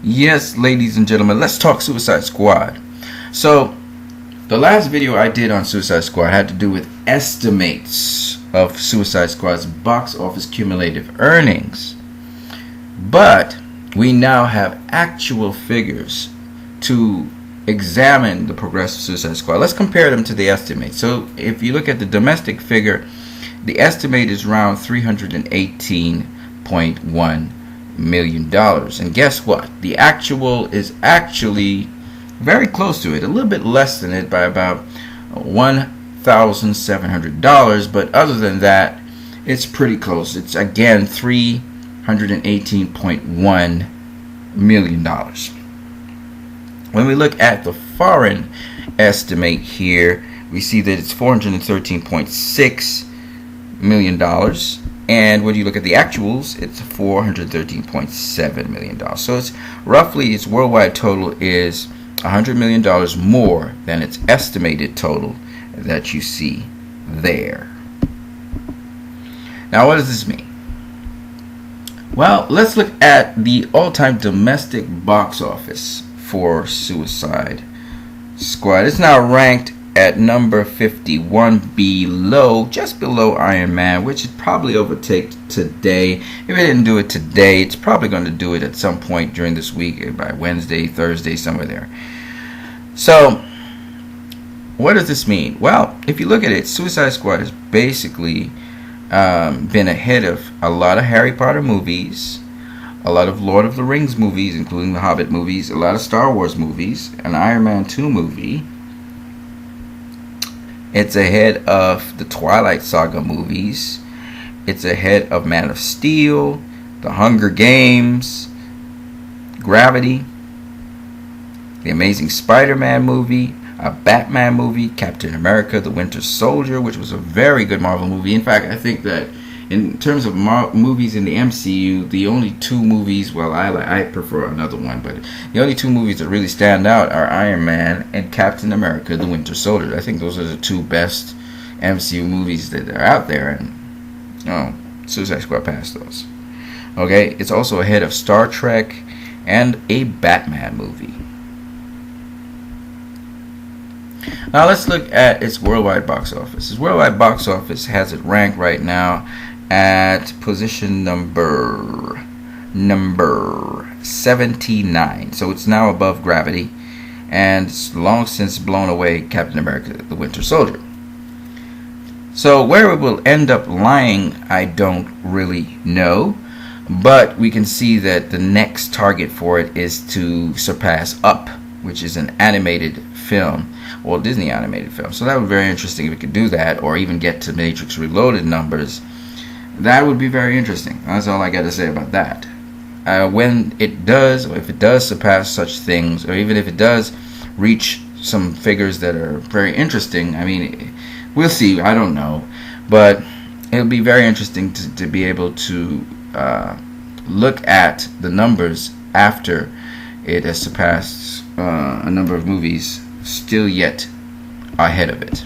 Yes, ladies and gentlemen, let's talk Suicide Squad. So, the last video I did on Suicide Squad had to do with estimates of Suicide Squad's box office cumulative earnings. But we now have actual figures to examine the progress of Suicide Squad. Let's compare them to the estimate. So, if you look at the domestic figure, the estimate is around $318.1 million. And guess what? The actual is actually very close to it, a little bit less than it by about $1,700, but other than that, it's pretty close. It's again $318.1 million. When we look at the foreign estimate here, we see that it's $413.6 million. And when you look at the actuals, it's $413.7 million. So it's roughly, its worldwide total is $100 million more than its estimated total that you see there. Now, what does this mean? Well, let's look at the all-time domestic box office for Suicide Squad. It's now ranked at number 51, just below Iron Man, which it probably overtake today. If it didn't do it today, it's probably going to do it at some point during this week, by Wednesday, Thursday, somewhere there. So, what does this mean? Well, if you look at it, Suicide Squad has basically been ahead of a lot of Harry Potter movies, a lot of Lord of the Rings movies, including the Hobbit movies, a lot of Star Wars movies, an Iron Man 2 movie. It's ahead of the Twilight Saga movies. It's ahead of Man of Steel, The Hunger Games, Gravity, The Amazing Spider-Man movie, a Batman movie, Captain America, The Winter Soldier, which was a very good Marvel movie. In fact, I think that in terms of movies in the MCU, the only two movies, well, I prefer another one, but the only two movies that really stand out are Iron Man and Captain America, The Winter Soldier. I think those are the two best MCU movies that are out there, and Suicide Squad passed those. Okay, it's also ahead of Star Trek and a Batman movie. Now let's look at its worldwide box office. Its worldwide box office has it ranked right now at position number 79. So it's now above Gravity, and it's long since blown away Captain America, The Winter Soldier. So where it will end up lying, I don't really know, but we can see that the next target for it is to surpass Up, which is an animated film, Walt Disney animated film. So that would be very interesting if it could do that, or even get to Matrix Reloaded numbers. That would be very interesting. That's all I got to say about that. When it does, or if it does surpass such things, or even if it does reach some figures that are very interesting, I mean, we'll see. I don't know. But it'll be very interesting to be able to look at the numbers after it has surpassed a number of movies still yet ahead of it.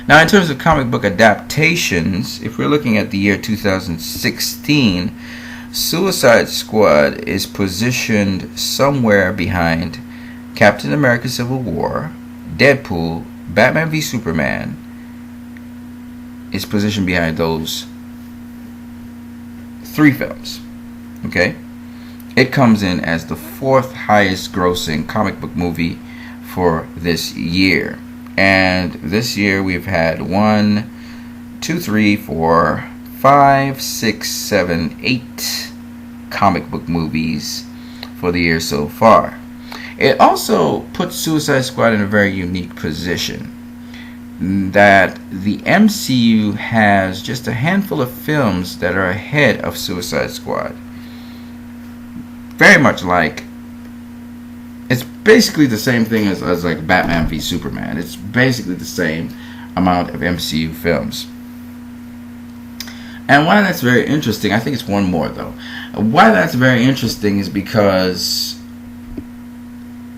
Now, in terms of comic book adaptations, if we're looking at the year 2016, Suicide Squad is positioned somewhere behind Captain America Civil War, Deadpool, Batman v Superman is positioned behind those three films. Okay? It comes in as the fourth highest grossing comic book movie for this year. And this year we've had 1, 2, 3, 4, 5, 6, 7, 8 comic book movies for the year so far. It also puts Suicide Squad in a very unique position, that the MCU has just a handful of films that are ahead of Suicide Squad. Very much like, it's basically the same thing as like Batman v Superman. It's basically the same amount of MCU films. And why that's very interesting, I think it's one more though. Why that's very interesting is because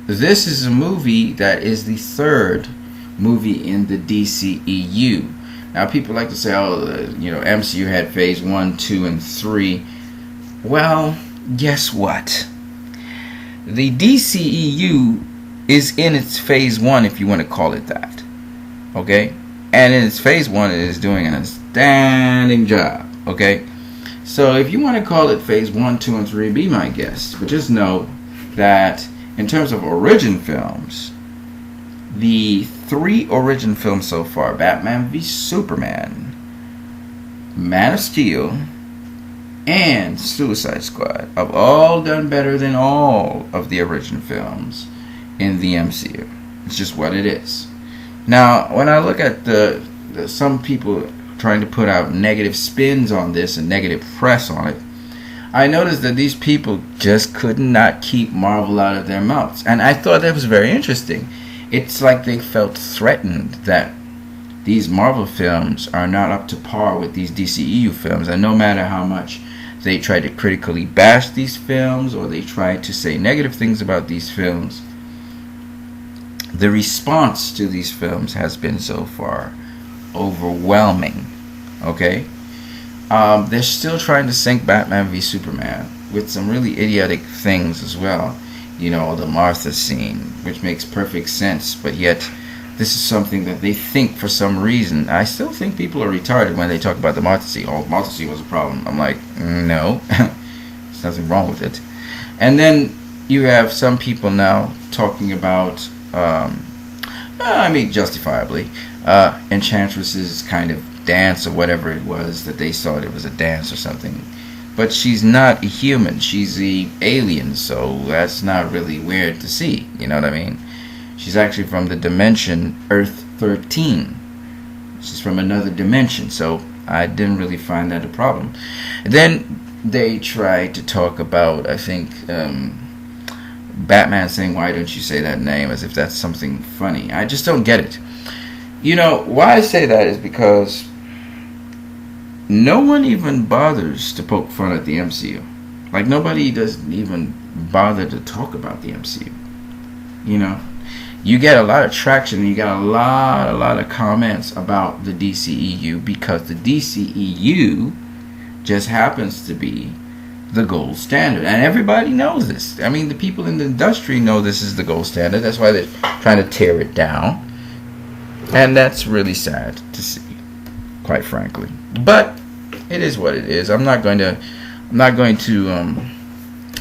this is a movie that is the third movie in the DCEU. Now people like to say, MCU had phase 1, 2, and 3. Well, guess what? The DCEU is in its phase 1, if you want to call it that. Okay? And in its phase 1, it is doing an outstanding job. Okay? So if you want to call it phase 1, 2, and 3, be my guest. But just know that in terms of origin films, the 3 origin films so far, Batman v Superman, Man of Steel, and Suicide Squad, have all done better than all of the original films in the MCU. It's just what it is. Now, when I look at the some people trying to put out negative spins on this and negative press on it, I noticed that these people just could not keep Marvel out of their mouths. And I thought that was very interesting. It's like they felt threatened that these Marvel films are not up to par with these DCEU films, and no matter how much they try to critically bash these films or they try to say negative things about these films, the response to these films has been so far overwhelming. Okay? They're still trying to sink Batman v Superman with some really idiotic things as well. You know, the Martha scene, which makes perfect sense, but yet this is something that they think for some reason. I still think people are retarded when they talk about the Martha scene. Oh, Martha scene was a problem. I'm like, no. There's nothing wrong with it. And then you have some people now talking about, justifiably, Enchantress's kind of dance or whatever it was that they thought it was a dance or something. But she's not a human. She's an alien, so that's not really weird to see. You know what I mean? She's actually from the dimension Earth 13. She's from another dimension, so I didn't really find that a problem. Then they tried to talk about, I think, Batman saying, "Why don't you say that name?" as if that's something funny. I just don't get it. You know, why I say that is because no one even bothers to poke fun at the MCU. Like, nobody doesn't even bother to talk about the MCU. You know? You get a lot of traction and you get a lot of comments about the DCEU because the DCEU just happens to be the gold standard. And everybody knows this. I mean, the people in the industry know this is the gold standard. That's why they're trying to tear it down. And that's really sad to see, quite frankly. But it is what it is. I'm not going to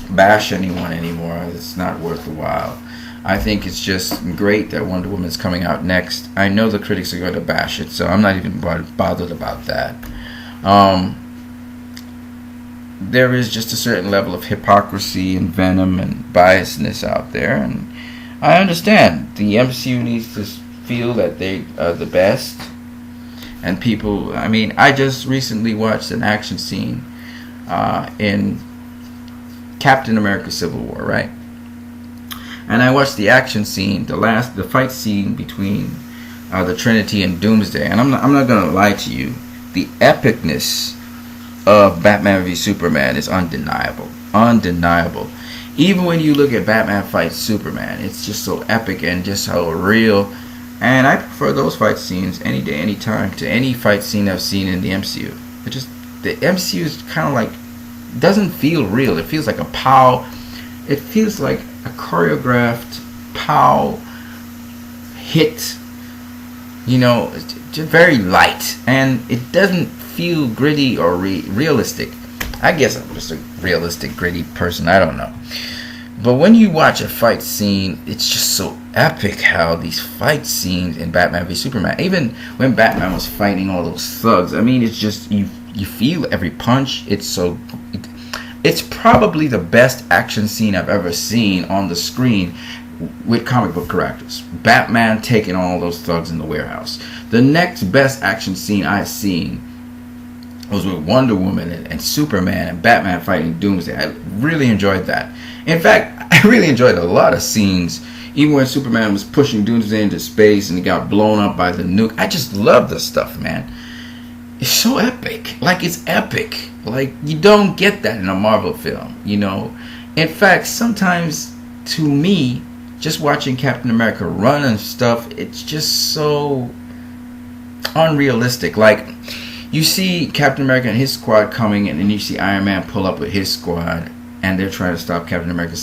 bash anyone anymore. It's not worth the while. I think it's just great that Wonder Woman's coming out next. I know the critics are going to bash it, so I'm not even bothered about that. There is just a certain level of hypocrisy and venom and biasness out there, and I understand the MCU needs to feel that they are the best. And people, I mean, I just recently watched an action scene in Captain America Civil War, right? And I watched the action scene, the fight scene between the Trinity and Doomsday. And I'm not going to lie to you. The epicness of Batman v Superman is undeniable. Undeniable. Even when you look at Batman fight Superman, it's just so epic and just so real. And I prefer those fight scenes any day, any time to any fight scene I've seen in the MCU. The MCU is kind of like, doesn't feel real. It feels like a pow. It feels like a choreographed pow hit. You know, just very light, and it doesn't feel gritty or realistic. I guess I'm just a realistic, gritty person. I don't know. But when you watch a fight scene, it's just so epic how these fight scenes in Batman v Superman, even when Batman was fighting all those thugs, I mean, it's just, you feel every punch. It's probably the best action scene I've ever seen on the screen with comic book characters. Batman taking all those thugs in the warehouse. The next best action scene I've seen was with Wonder Woman and Superman and Batman fighting Doomsday. I really enjoyed that. In fact, I really enjoyed a lot of scenes, even when Superman was pushing Doomsday into space and he got blown up by the nuke. I just love this stuff, man. It's so epic. Like, it's epic. Like, you don't get that in a Marvel film, you know. In fact, sometimes, to me, just watching Captain America run and stuff, it's just so unrealistic. Like, you see Captain America and his squad coming, and then you see Iron Man pull up with his squad, and they're trying to stop Captain America,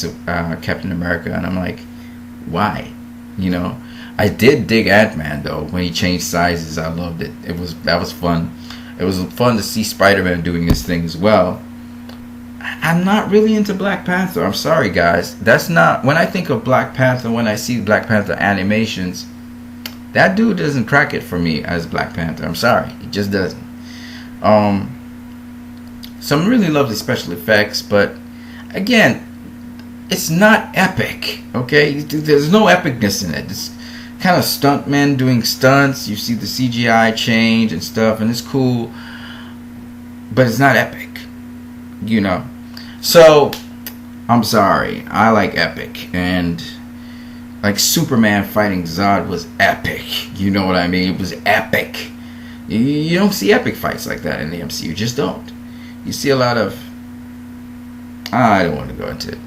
and I'm like, why? You know, I did dig Ant-Man though when he changed sizes. I loved it. That was fun. It was fun to see Spider-Man doing his thing as well. I'm not really into Black Panther. I'm sorry, guys. That's not when I think of Black Panther. When I see Black Panther animations, that dude doesn't crack it for me as Black Panther. I'm sorry, it just doesn't. Some really lovely special effects, but again, it's not epic. Okay, there's no epicness in it. It's kind of stuntmen doing stunts. You see the CGI change and stuff, and it's cool, but it's not epic. You know. So, I'm sorry. I like epic, and like Superman fighting Zod was epic. You know what I mean? It was epic. You don't see epic fights like that in the MCU. You just don't. You see a lot of... I don't want to go into it.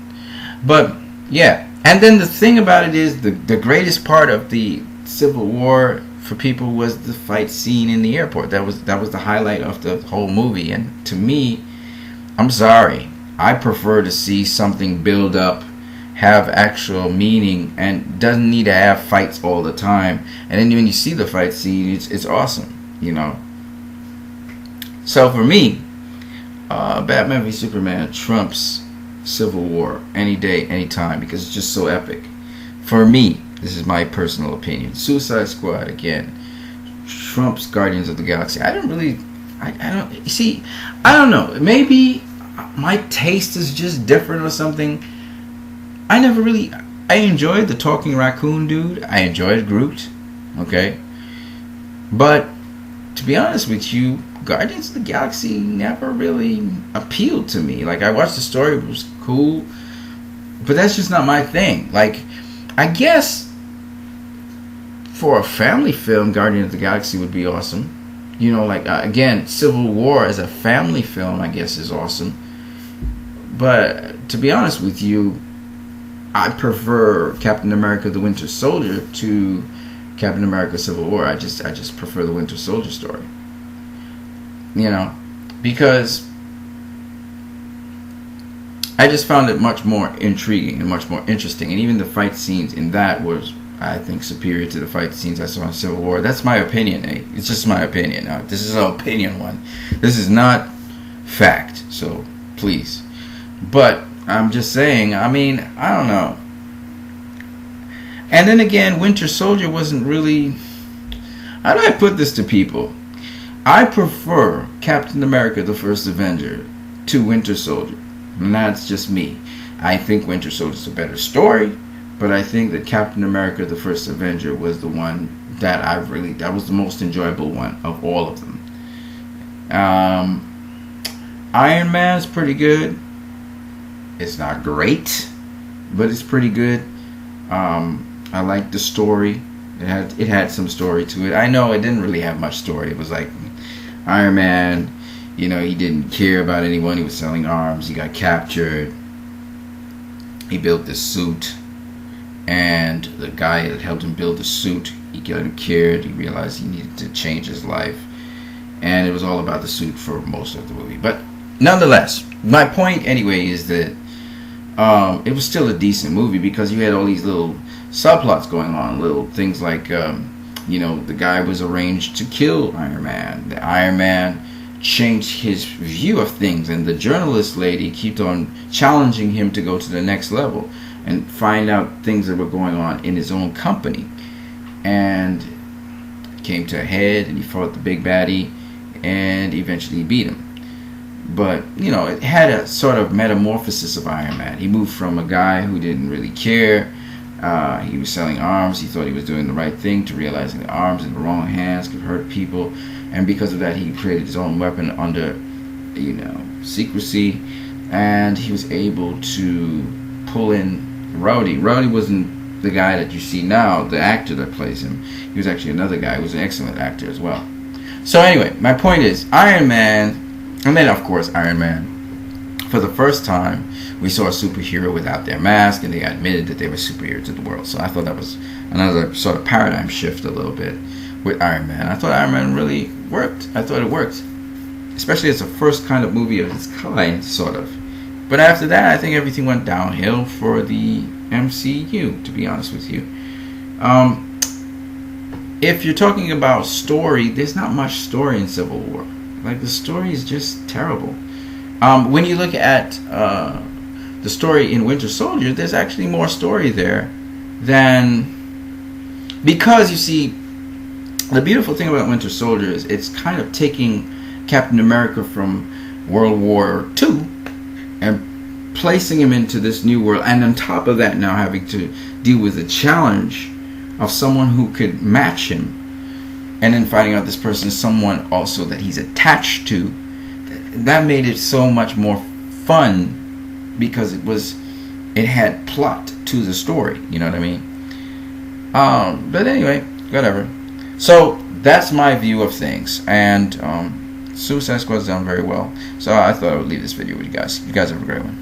But, yeah. And then the thing about it is, the greatest part of the Civil War for people was the fight scene in the airport. That was the highlight of the whole movie. And to me, I'm sorry, I prefer to see something build up, have actual meaning, and doesn't need to have fights all the time. And then when you see the fight scene, it's awesome, you know. So for me, Batman v Superman trumps Civil War any day, any time, because it's just so epic. For me, this is my personal opinion. Suicide Squad, again, trumps Guardians of the Galaxy. I don't know. Maybe my taste is just different or something. I enjoyed the talking raccoon dude. I enjoyed Groot. Okay. But to be honest with you, Guardians of the Galaxy never really appealed to me. Like, I watched the story, it was cool, but that's just not my thing. Like, I guess for a family film, Guardians of the Galaxy would be awesome. You know, like, again, Civil War as a family film, I guess, is awesome. But to be honest with you, I prefer Captain America: The Winter Soldier to Captain America: Civil War. I just prefer the Winter Soldier story. You know, because I just found it much more intriguing and much more interesting, and even the fight scenes in that was, I think, superior to the fight scenes I saw in Civil War. That's my opinion, eh? It's just my opinion. Now, this is an opinion one. This is not fact, so please. But I'm just saying, I mean, I don't know. And then again, Winter Soldier wasn't really... How do I put this to people? I prefer Captain America: The First Avenger to Winter Soldier. And that's just me. I think Winter Soldier is a better story, but I think that Captain America: The First Avenger was the one that that was the most enjoyable one of all of them. Iron Man's pretty good. It's not great, but it's pretty good. I like the story. It had some story to it. I know it didn't really have much story. It was like Iron Man, you know, he didn't care about anyone. He was selling arms. He got captured. He built this suit, and the guy that helped him build the suit, he got him cured. He realized he needed to change his life, and it was all about the suit for most of the movie. But nonetheless, my point anyway is that it was still a decent movie because you had all these little subplots going on, little things like, you know, the guy was arranged to kill Iron Man. The Iron Man changed his view of things, and the journalist lady kept on challenging him to go to the next level and find out things that were going on in his own company. And it came to a head, and he fought the big baddie, and eventually he beat him. But, you know, it had a sort of metamorphosis of Iron Man. He moved from a guy who didn't really care. He was selling arms. He thought he was doing the right thing, to realizing the arms in the wrong hands could hurt people. And because of that, he created his own weapon under, you know, secrecy. And he was able to pull in Rhodey. Rhodey wasn't the guy that you see now, the actor that plays him. He was actually another guy who was an excellent actor as well. So anyway, my point is, Iron Man... And then, of course, Iron Man. For the first time, we saw a superhero without their mask, and they admitted that they were superior to the world. So I thought that was another sort of paradigm shift a little bit with Iron Man. I thought Iron Man really worked. I thought it worked. Especially as the first kind of movie of its kind, sort of. But after that, I think everything went downhill for the MCU, to be honest with you. If you're talking about story, there's not much story in Civil War. Like, the story is just terrible. When you look at the story in Winter Soldier, there's actually more story there than... Because, you see, the beautiful thing about Winter Soldier is it's kind of taking Captain America from World War II and placing him into this new world, and on top of that now having to deal with the challenge of someone who could match him, and then finding out this person is someone also that he's attached to. That made it so much more fun because it had plot to the story, you know what I mean? But anyway, whatever. So that's my view of things, and Suicide Squad's done very well. So I thought I would leave this video with you guys. You guys have a great one.